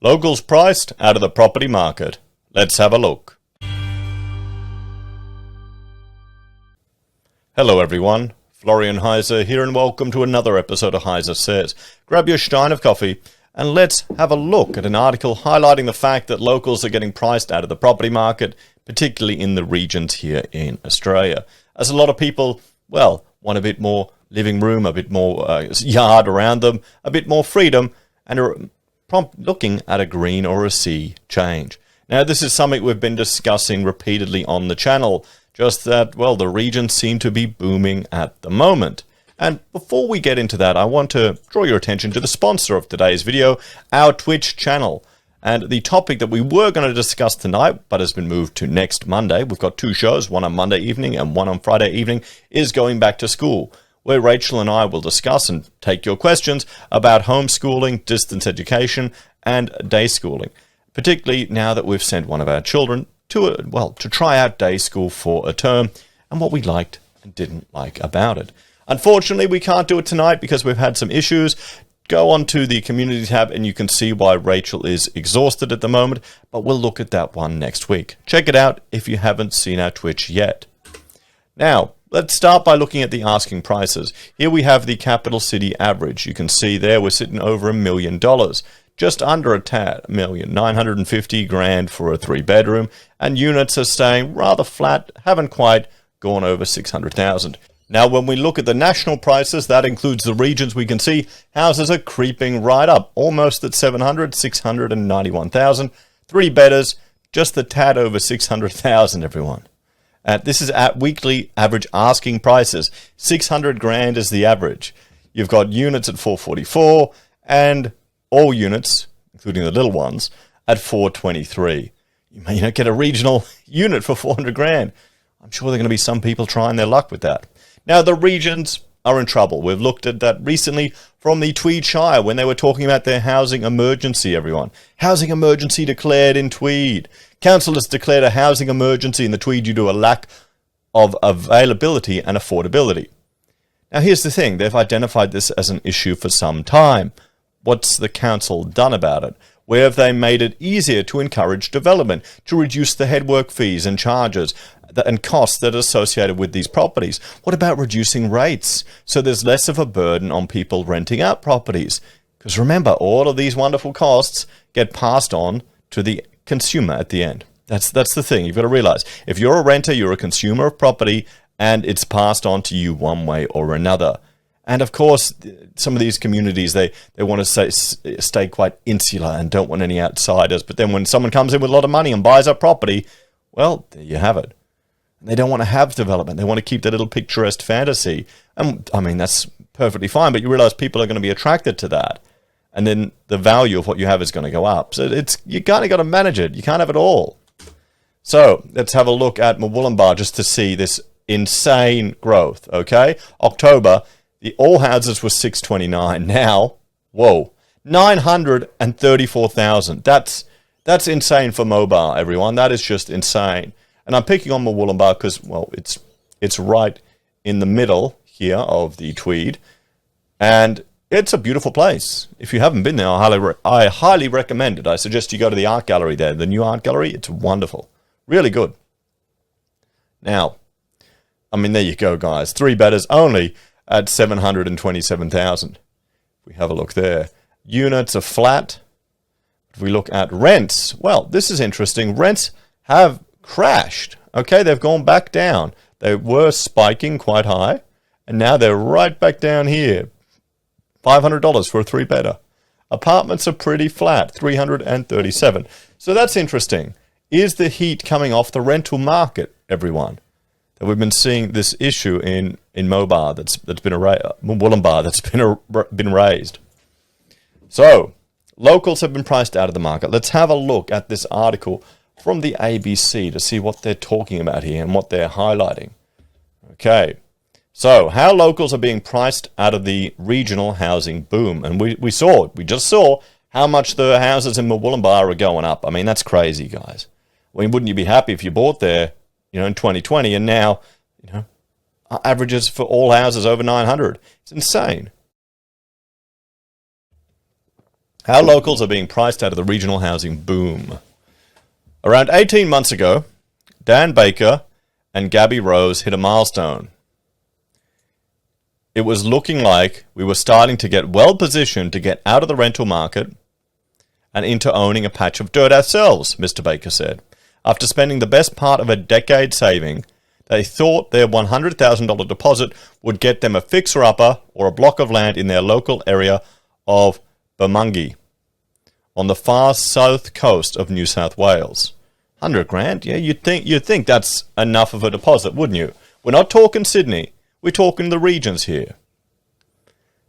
Locals priced out of the property market. Let's have a look. Hello everyone, Florian.heise here and welcome to another episode of HeiseSays. Grab your stein of coffee and let's have a look at an article highlighting the fact that locals are getting priced out of the property market, particularly in the regions here in Australia. As a lot of people, well, want a bit more living room, a bit more yard around them, a bit more freedom, and are looking at a green or a sea change. Now, this is something we've been discussing repeatedly on the channel, just that, well, the regions seem to be booming at the moment. And before we get into that, I want to draw your attention to the sponsor of today's video, our Twitch channel. And the topic that we were going to discuss tonight, but has been moved to next Monday, we've got two shows, one on Monday evening and one on Friday evening, is going back to school, where Rachel and I will discuss and take your questions about homeschooling, distance education, and day schooling. Particularly now that we've sent one of our children to try out day school for a term, and what we liked and didn't like about it. Unfortunately, we can't do it tonight because we've had some issues. Go on to the community tab and you can see why Rachel is exhausted at the moment, but we'll look at that one next week. Check it out if you haven't seen our Twitch yet. Now, let's start by looking at the asking prices. Here we have the capital city average. You can see there we're sitting over $1 million. Just under a tad, $1,950,000 for a 3-bedroom, and units are staying rather flat, haven't quite gone over 600,000. Now, when we look at the national prices, that includes the regions, we can see houses are creeping right up, almost at 691,000. 3-bedders, just a tad over 600,000, everyone. This is at weekly average asking prices. 600,000 is the average. You've got units at 444 and all units, including the little ones, at 423. You may get a regional unit for 400,000. I'm sure there are going to be some people trying their luck with that. Now, the regions are in trouble. We've looked at that recently from the Tweed Shire when they were talking about their housing emergency, everyone. Housing emergency declared in Tweed. Council has declared a housing emergency in the Tweed due to a lack of availability and affordability. Now, here's the thing. They've identified this as an issue for some time. What's the council done about it? Where have they made it easier to encourage development, to reduce the headwork fees and charges and costs that are associated with these properties? What about reducing rates so there's less of a burden on people renting out properties? Because remember, all of these wonderful costs get passed on to the consumer at the end. That's the thing. You've got to realize, if you're a renter, you're a consumer of property, and it's passed on to you one way or another. And of course, some of these communities, they want to stay quite insular and don't want any outsiders. But then when someone comes in with a lot of money and buys up property, well, there you have it. And they don't want to have development. They want to keep that little picturesque fantasy. And I mean, that's perfectly fine. But you realize people are going to be attracted to that. And then the value of what you have is going to go up. So you kind of got to manage it. You can't have it all. So let's have a look at Murwillumbah just to see this insane growth. Okay, October. The all houses were 629. Now, whoa, 934,000. That's insane for Mobile, everyone. That is just insane. And I'm picking on Murwillumbah because, well, it's right in the middle here of the Tweed, and it's a beautiful place. If you haven't been there, I highly recommend it. I suggest you go to the art gallery there, the new art gallery. It's wonderful, really good. Now, I mean, there you go, guys. 3-bedders only at 727,000. We have a look there. Units are flat. If we look at rents, well, this is interesting. Rents have crashed. Okay, they've gone back down. They were spiking quite high, and now they're right back down here. $500 for a 3-bedder. Apartments are pretty flat, 337. So that's interesting. Is the heat coming off the rental market, everyone? That we've been seeing this issue in Murwillumbah that's been raised. So, locals have been priced out of the market. Let's have a look at this article from the ABC to see what they're talking about here and what they're highlighting. Okay, so how locals are being priced out of the regional housing boom. And we just saw how much the houses in Murwillumbah are going up. I mean, that's crazy, guys. I mean, wouldn't you be happy if you bought there, in 2020, and now, averages for all houses over 900. It's insane. How locals are being priced out of the regional housing boom. Around 18 months ago, Dan Baker and Gabby Rose hit a milestone. It was looking like we were starting to get well positioned to get out of the rental market and into owning a patch of dirt ourselves, Mr. Baker said. After spending the best part of a decade saving, they thought their $100,000 deposit would get them a fixer-upper or a block of land in their local area of Bermungi on the far south coast of New South Wales. 100 grand? Yeah, you'd think that's enough of a deposit, wouldn't you? We're not talking Sydney. We're talking the regions here.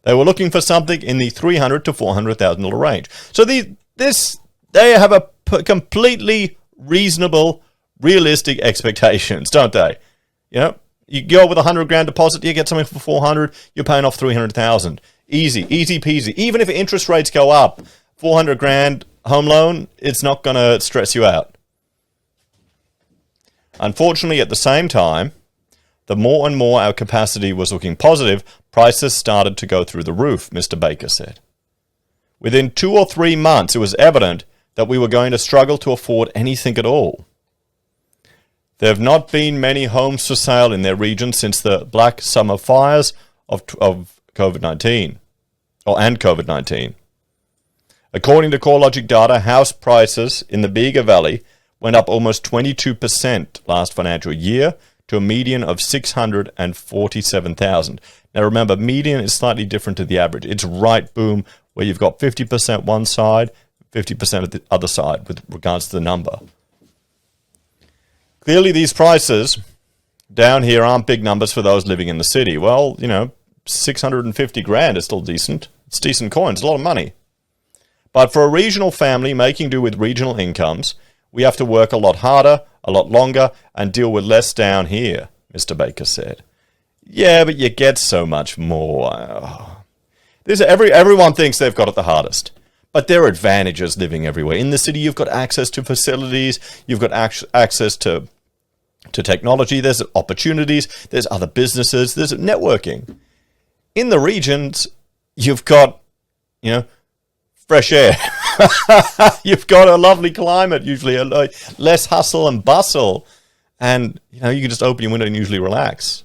They were looking for something in the $300,000 to $400,000 range. So they have a completely reasonable, realistic expectations, don't they? You know, you go with a 100 grand deposit, you get something for 400, you're paying off 300,000. Easy peasy. Even if interest rates go up, 400 grand home loan, it's not going to stress you out. Unfortunately, at the same time, the more and more our capacity was looking positive, prices started to go through the roof, Mr. Baker said. Within 2 or 3 months, it was evident that we were going to struggle to afford anything at all. There have not been many homes for sale in their region since the Black Summer fires of COVID-19, and COVID-19. According to CoreLogic data, house prices in the Bega Valley went up almost 22% last financial year to a median of 647,000. Now remember, median is slightly different to the average. It's right boom where you've got 50% one side, 50% of the other side with regards to the number. Clearly these prices down here aren't big numbers for those living in the city. Well, 650 grand is still decent. It's decent coin. It's a lot of money. But for a regional family making do with regional incomes, we have to work a lot harder, a lot longer, and deal with less down here, Mr. Baker said. Yeah, but you get so much more. Everyone thinks they've got it the hardest. But there are advantages living everywhere. In the city, you've got access to facilities, you've got access to technology, there's opportunities, there's other businesses, there's networking. In the regions, you've got, fresh air. You've got a lovely climate, usually less hustle and bustle. And, you can just open your window and usually relax.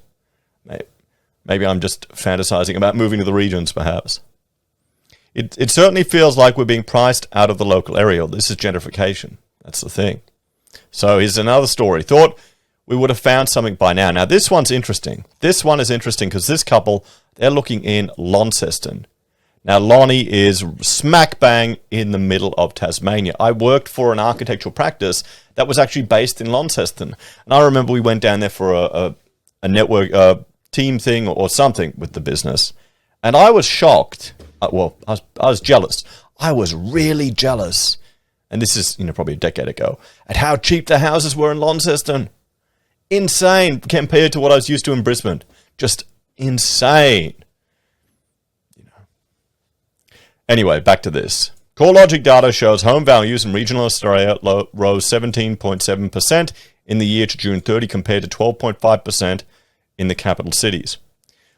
Maybe I'm just fantasizing about moving to the regions, perhaps. It certainly feels like we're being priced out of the local area. This is gentrification. That's the thing. So here's another story. Thought we would have found something by now. Now, this one's interesting. This one is interesting because this couple, they're looking in Launceston. Now, Lonnie is smack bang in the middle of Tasmania. I worked for an architectural practice that was actually based in Launceston. And I remember we went down there for a network team thing or something with the business. And I was shocked. I was jealous. I was really jealous. And this is, probably a decade ago, at how cheap the houses were in Launceston. Insane compared to what I was used to in Brisbane. Just insane. Anyway, back to this. CoreLogic data shows home values in regional Australia rose 17.7% in the year to June 30 compared to 12.5% in the capital cities.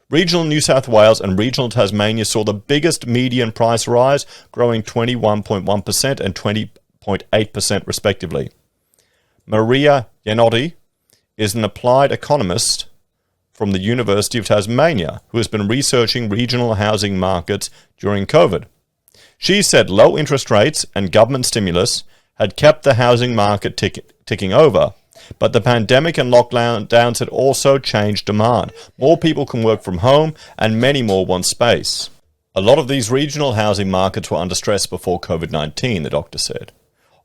Regional New South Wales and regional Tasmania saw the biggest median price rise, growing 21.1% and 20.8% respectively. Maria Yanotti is an applied economist from the University of Tasmania who has been researching regional housing markets during COVID. She said low interest rates and government stimulus had kept the housing market ticking over, but the pandemic and lockdowns had also changed demand. More people can work from home and many more want space. A lot of these regional housing markets were under stress before COVID-19, the doctor said.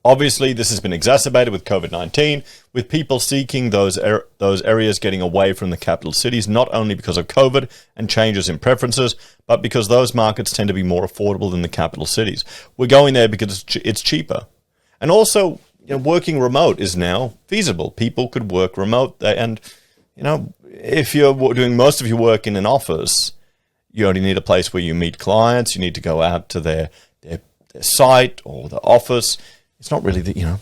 Obviously, this has been exacerbated with COVID-19, with people seeking those areas getting away from the capital cities, not only because of COVID and changes in preferences, but because those markets tend to be more affordable than the capital cities. We're going there because it's cheaper. And also, working remote is now feasible. People could work remote. And, if you're doing most of your work in an office, you only need a place where you meet clients. You need to go out to their site or the office. It's not really you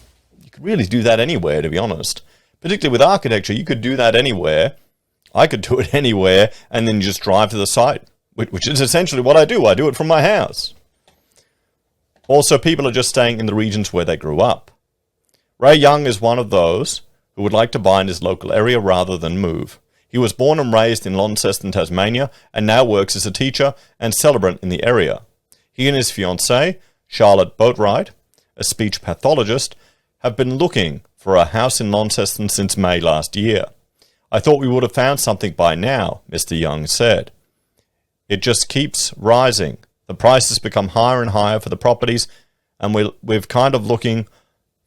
could really do that anywhere, to be honest. Particularly with architecture, you could do that anywhere. I could do it anywhere and then just drive to the site, which is essentially what I do. I do it from my house. Also, people are just staying in the regions where they grew up. Ray Young is one of those who would like to buy in his local area rather than move. He was born and raised in Launceston, Tasmania, and now works as a teacher and celebrant in the area. He and his fiancée, Charlotte Boatwright, a speech pathologist, have been looking for a house in Launceston since May last year. I thought we would have found something by now, Mr. Young said. It just keeps rising. The prices become higher and higher for the properties, and we're kind of looking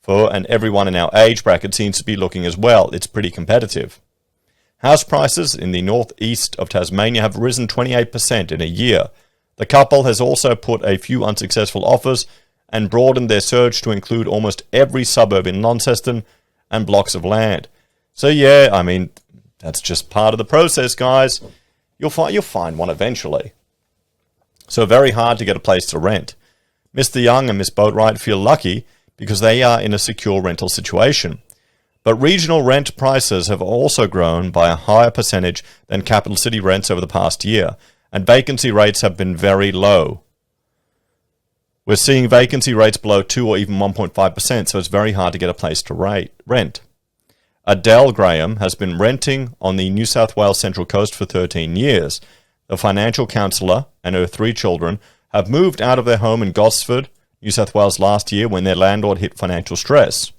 for, and everyone in our age bracket seems to be looking as well. It's pretty competitive. House prices in the northeast of Tasmania have risen 28% in a year. The couple has also put a few unsuccessful offers and broadened their search to include almost every suburb in Launceston and blocks of land. So yeah, I mean, that's just part of the process, guys. You'll find one eventually. So very hard to get a place to rent. Mr. Young and Miss Boatwright feel lucky because they are in a secure rental situation. But regional rent prices have also grown by a higher percentage than capital city rents over the past year, and vacancy rates have been very low. We're seeing vacancy rates below 2 or even 1.5%, so it's very hard to get a place to rent. Adele Graham has been renting on the New South Wales Central Coast for 13 years. The financial counsellor and her 3 children have moved out of their home in Gosford, New South Wales last year when their landlord hit financial stress.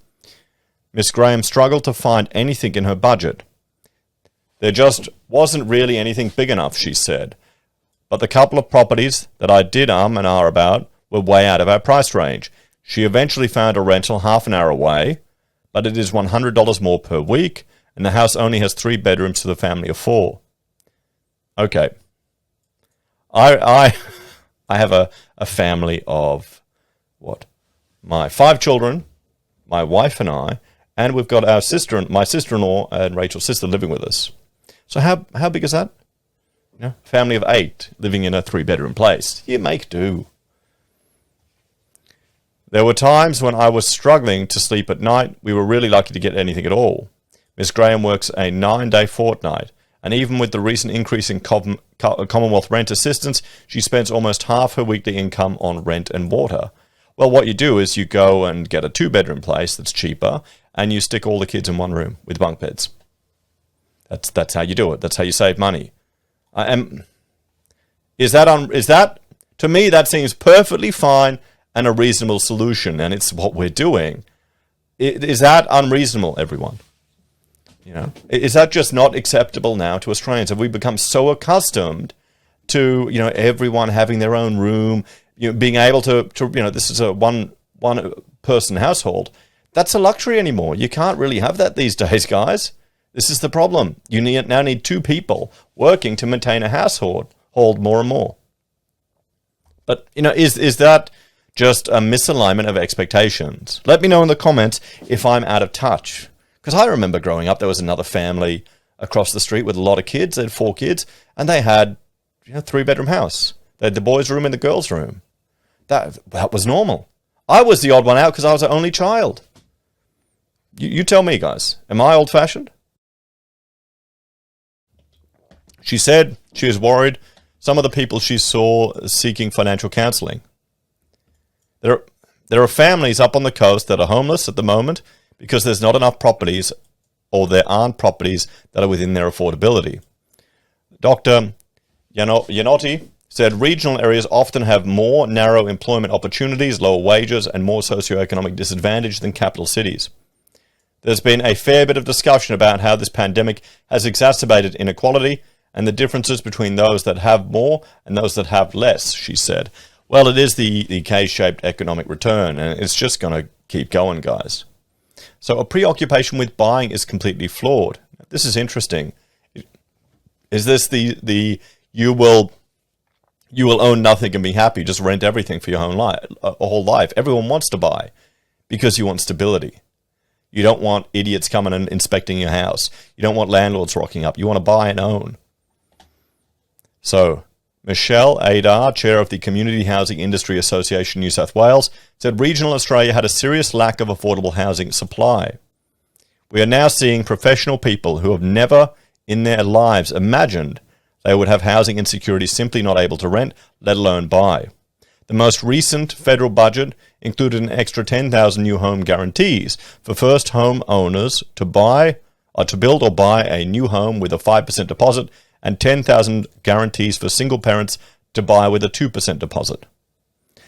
Miss Graham struggled to find anything in her budget. There just wasn't really anything big enough, she said. But the couple of properties that I did and are about were way out of our price range. She eventually found a rental half an hour away, but it is $100 more per week, and the house only has 3 bedrooms for the family of 4. Okay. I have a family of, my 5 children, my wife and I, and we've got my sister-in-law and Rachel's sister living with us. So how big is that? Family of 8 living in a 3-bedroom place. You make do. There were times when I was struggling to sleep at night. We were really lucky to get anything at all. Miss Graham works a 9-day fortnight, and even with the recent increase in Commonwealth rent assistance, she spends almost half her weekly income on rent and water. Well, what you do is you go and get a 2-bedroom place that's cheaper, and you stick all the kids in one room with bunk beds. That's how you do it. That's how you save money. Is that to me, that seems perfectly fine and a reasonable solution, and it's what we're doing. Is that unreasonable, everyone? Is that just not acceptable now to Australians? Have we become so accustomed to everyone having their own room, being able to this is a one person household? That's a luxury anymore. You can't really have that these days, guys. This is the problem. You now need 2 people working to maintain a household more and more. But is that just a misalignment of expectations? Let me know in the comments if I'm out of touch. Because I remember growing up, there was another family across the street with a lot of kids. They had 4 kids, and they had a 3-bedroom house. They had the boys' room and the girls' room. That was normal. I was the odd one out because I was the only child. You tell me, guys. Am I old-fashioned? She said she was worried some of the people she saw seeking financial counselling. There are families up on the coast that are homeless at the moment because there's not enough properties, or there aren't properties that are within their affordability. Dr. Yanotti said regional areas often have more narrow employment opportunities, lower wages, and more socioeconomic disadvantage than capital cities. There's been a fair bit of discussion about how this pandemic has exacerbated inequality and the differences between those that have more and those that have less, she said. Well, it is the K-shaped economic return, and it's just going to keep going, guys. So a preoccupation with buying is completely flawed. This is interesting. Is this the you will own nothing and be happy, just rent everything for your whole life? Everyone wants to buy because you want stability. You don't want idiots coming and inspecting your house. You don't want landlords rocking up. You want to buy and own. So Michelle Adar, chair of the Community Housing Industry Association New South Wales, said regional Australia had a serious lack of affordable housing supply. We are now seeing professional people who have never in their lives imagined they would have housing insecurity simply not able to rent, let alone buy. The most recent federal budget included an extra 10,000 new home guarantees for first home owners to build or buy a new home with a 5% deposit, and 10,000 guarantees for single parents to buy with a 2% deposit.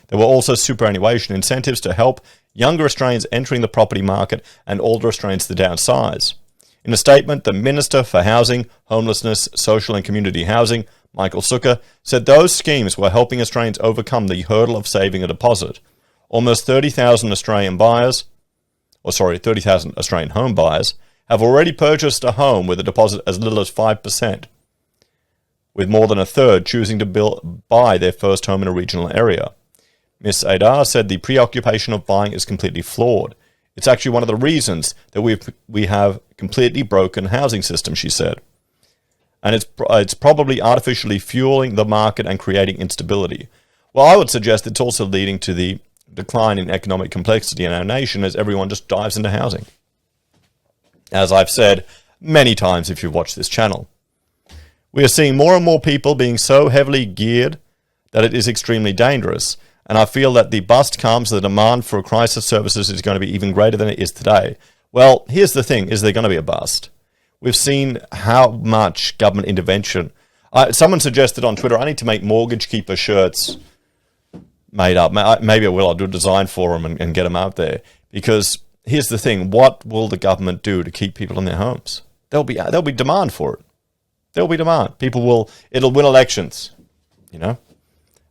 There were also superannuation incentives to help younger Australians entering the property market and older Australians to downsize. In a statement, the Minister for Housing, Homelessness, Social and Community Housing, Michael Sukkar, said those schemes were helping Australians overcome the hurdle of saving a deposit. Almost 30,000 Australian Australian home buyers have already purchased a home with a deposit as little as 5%, with more than a third choosing to buy their first home in a regional area. Ms. Adar said the preoccupation of buying is completely flawed. It's actually one of the reasons that we have completely broken housing system, she said. And it's probably artificially fueling the market and creating instability. Well, I would suggest it's also leading to the decline in economic complexity in our nation as everyone just dives into housing. As I've said many times if you've watched this channel, we are seeing more and more people being so heavily geared that it is extremely dangerous. And I feel that the bust comes, the demand for crisis services is going to be even greater than it is today. Well, here's the thing, is there going to be a bust? We've seen how much government intervention. Someone suggested on Twitter, I need to make mortgage keeper shirts made up. Maybe I will. I'll do a design for them and get them out there. Because here's the thing, what will the government do to keep people in their homes? There'll be demand for it. There'll be demand. It'll win elections, you know.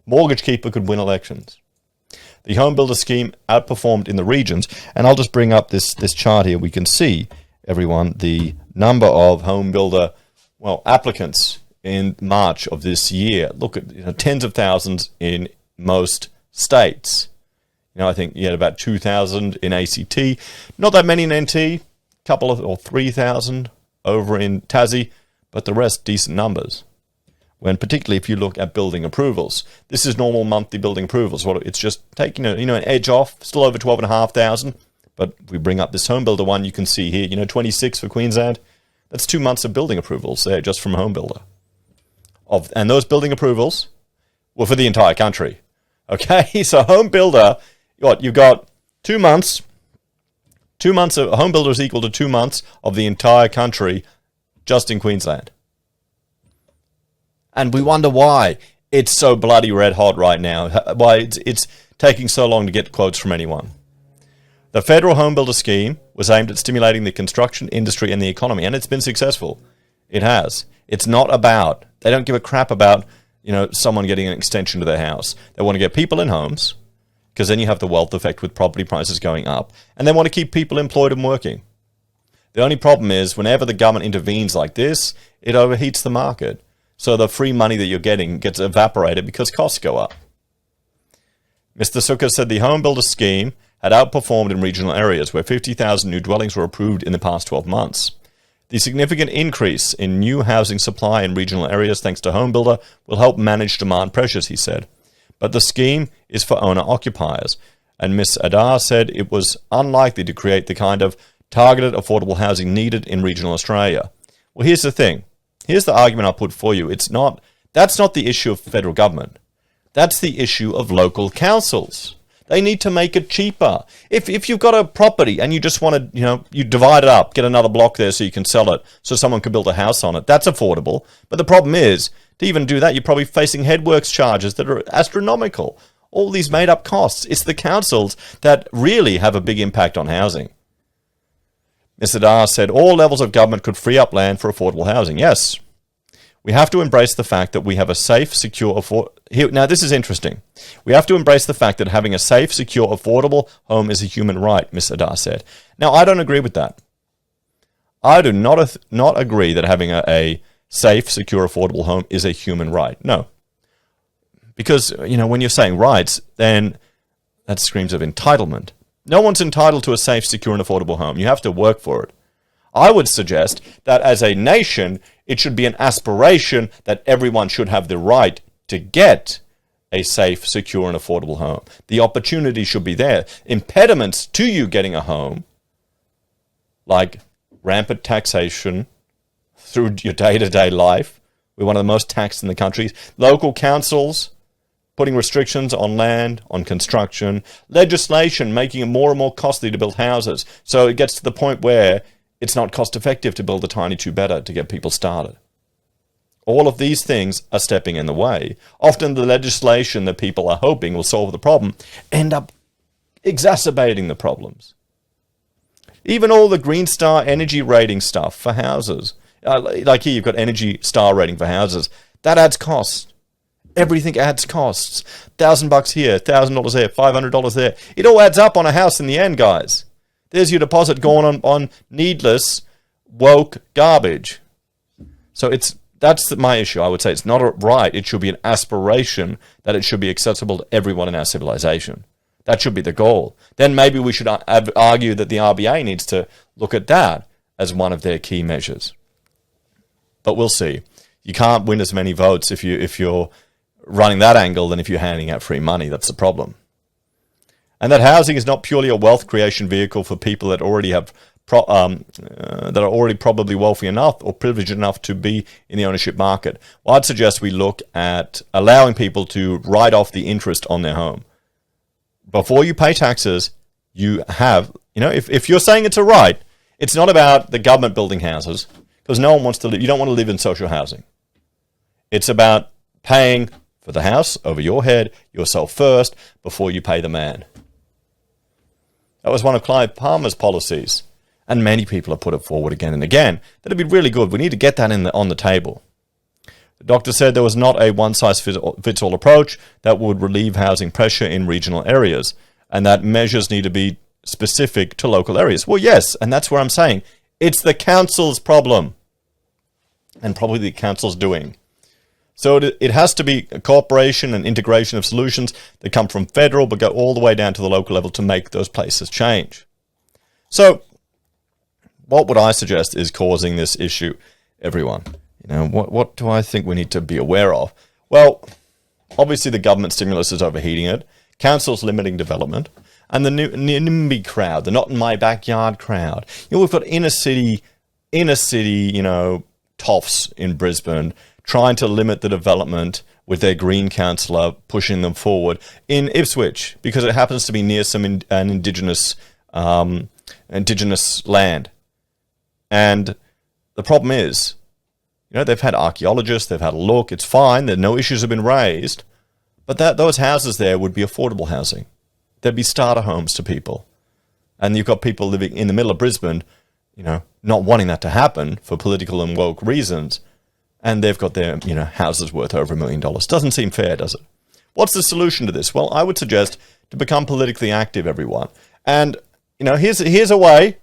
Mortgage keeper could win elections. The home builder scheme outperformed in the regions, and I'll just bring up this chart here. We can see, everyone, the number of home builder applicants in March of this year. Look at tens of thousands in most states. I think you had about 2,000 in ACT, not that many in NT, couple of or 3,000 over in Tassie, but the rest decent numbers. When particularly if you look at building approvals. This is normal monthly building approvals. It's just taking an edge off, still over 12,500. But if we bring up this home builder one, you can see here, 26 for Queensland. That's 2 months of building approvals there just from home builder. And those building approvals were for the entire country. Okay, so home builder, you've got 2 months. 2 months of home builder is equal to 2 months of the entire country just in Queensland. And we wonder why it's so bloody red hot right now, why it's taking so long to get quotes from anyone. The federal home builder scheme was aimed at stimulating the construction industry and the economy, and it's been successful. It has. It's not about, they don't give a crap about, someone getting an extension to their house. They want to get people in homes, because then you have the wealth effect with property prices going up, and they want to keep people employed and working. The only problem is, whenever the government intervenes like this, it overheats the market. So the free money that you're getting gets evaporated because costs go up. Mr. Sukkar said the home builder scheme had outperformed in regional areas where 50,000 new dwellings were approved in the past 12 months. The significant increase in new housing supply in regional areas thanks to home builder will help manage demand pressures, he said. But the scheme is for owner-occupiers, and Ms. Adar said it was unlikely to create the kind of targeted affordable housing needed in regional Australia. Well, here's the thing. Here's the argument I'll put for you. That's not the issue of federal government. That's the issue of local councils. They need to make it cheaper. If you've got a property and you just want to, you divide it up, get another block there so you can sell it, so someone can build a house on it, that's affordable. But the problem is, to even do that, you're probably facing headworks charges that are astronomical. All these made-up costs. It's the councils that really have a big impact on housing. Mr. Dar said all levels of government could free up land for affordable housing. Yes. We have to embrace the fact that we have a safe, secure, Now, this is interesting. We have to embrace the fact that having a safe, secure, affordable home is a human right, Ms. Adar said. Now, I don't agree with that. I do not agree that having a safe, secure, affordable home is a human right. No. Because, when you're saying rights, then that screams of entitlement. No one's entitled to a safe, secure, and affordable home. You have to work for it. I would suggest that as a nation, it should be an aspiration that everyone should have the right to get a safe, secure, and affordable home. The opportunity should be there. Impediments to you getting a home, like rampant taxation through your day-to-day life, we're one of the most taxed in the country, local councils putting restrictions on land, on construction, legislation making it more and more costly to build houses. So it gets to the point where it's not cost effective to build a tiny two-bedder to get people started. All of these things are stepping in the way. Often the legislation that people are hoping will solve the problem end up exacerbating the problems. Even all the Green Star energy rating stuff for houses. Like here, you've got Energy Star rating for houses. That adds costs. Everything adds costs. $1,000 here, $1,000 there, $500 there. It all adds up on a house in the end, guys. There's your deposit going on needless, woke garbage. So that's my issue. I would say it's not a right. It should be an aspiration that it should be accessible to everyone in our civilization. That should be the goal. Then maybe we should argue that the RBA needs to look at that as one of their key measures. But we'll see. You can't win as many votes if you're running that angle than if you're handing out free money. That's the problem. And that housing is not purely a wealth creation vehicle for people that already have that are already probably wealthy enough or privileged enough to be in the ownership market. Well, I'd suggest we look at allowing people to write off the interest on their home. Before you pay taxes, you have, if you're saying it's a right, it's not about the government building houses, because no one wants to live, you don't want to live in social housing. It's about paying for the house over your head, yourself first, before you pay the man. That was one of Clive Palmer's policies, and many people have put it forward again and again. That'd be really good. We need to get that on the table. The doctor said there was not a one-size-fits-all approach that would relieve housing pressure in regional areas, and that measures need to be specific to local areas. Well, yes, and that's where I'm saying it's the council's problem, and probably the council's doing. So it has to be a cooperation and integration of solutions that come from federal but go all the way down to the local level to make those places change. So what would I suggest is causing this issue, everyone? What do I think we need to be aware of? Well, obviously the government stimulus is overheating it, council's limiting development, and the NIMBY crowd, the not in my backyard crowd. We've got inner city, toffs in Brisbane trying to limit the development with their green councillor pushing them forward in Ipswich because it happens to be near some indigenous land. And the problem is, they've had archaeologists, they've had a look, it's fine, no issues have been raised, but those houses there would be affordable housing. There'd be starter homes to people. And you've got people living in the middle of Brisbane, not wanting that to happen for political and woke reasons, and they've got their, houses worth over $1 million. Doesn't seem fair, does it? What's the solution to this? Well, I would suggest to become politically active, everyone. And, here's a way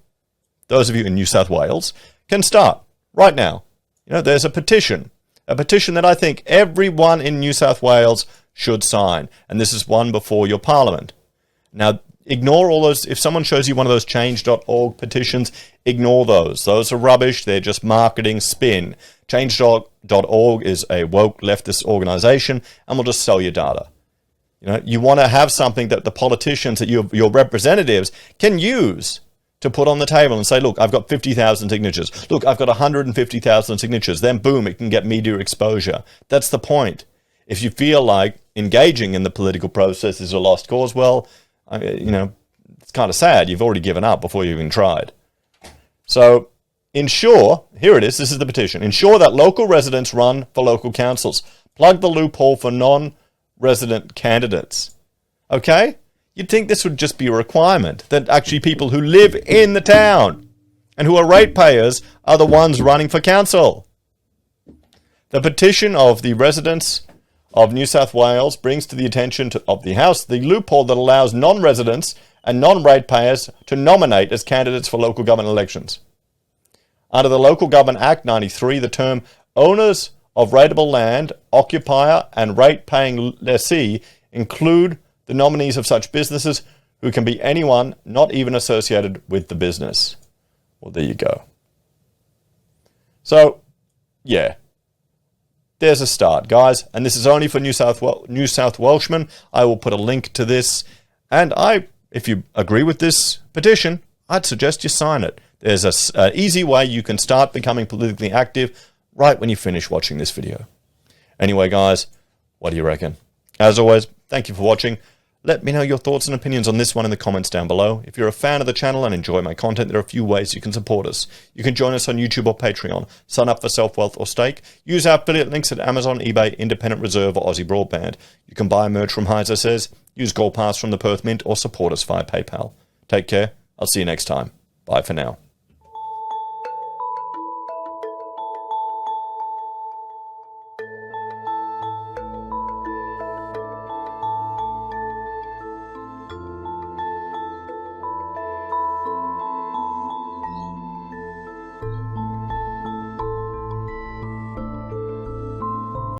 those of you in New South Wales can start right now. There's a petition that I think everyone in New South Wales should sign. And this is one before your parliament. Now, ignore all those. If someone shows you one of those change.org petitions, ignore those. Those are rubbish. They're just marketing spin. Change.org is a woke leftist organization and will just sell you data. You want to have something that the politicians, that your representatives can use to put on the table and say, look, I've got 50,000 signatures. Look, I've got 150,000 signatures. Then boom, it can get media exposure. That's the point. If you feel like engaging in the political process is a lost cause, well, it's kind of sad. You've already given up before you even tried. So ensure, here it is, this is the petition. Ensure that local residents run for local councils. Plug the loophole for non-resident candidates. Okay? You'd think this would just be a requirement, that actually people who live in the town and who are ratepayers are the ones running for council. The petition of the residents of New South Wales brings to the attention of the House the loophole that allows non-residents and non-ratepayers to nominate as candidates for local government elections. Under the Local Government Act 93, the term owners of rateable land, occupier, and rate-paying lessee include the nominees of such businesses who can be anyone not even associated with the business. Well, there you go. So, yeah. There's a start, guys. And this is only for New South Welshmen. I will put a link to this. And if you agree with this petition, I'd suggest you sign it. There's an easy way you can start becoming politically active right when you finish watching this video. Anyway, guys, what do you reckon? As always, thank you for watching. Let me know your thoughts and opinions on this one in the comments down below. If you're a fan of the channel and enjoy my content, there are a few ways you can support us. You can join us on YouTube or Patreon, sign up for SelfWealth or Stake, use our affiliate links at Amazon, eBay, Independent Reserve or AussieBroadband. You can buy merch from HeiseSays, use Gold Pass from the Perth Mint or support us via PayPal. Take care. I'll see you next time. Bye for now.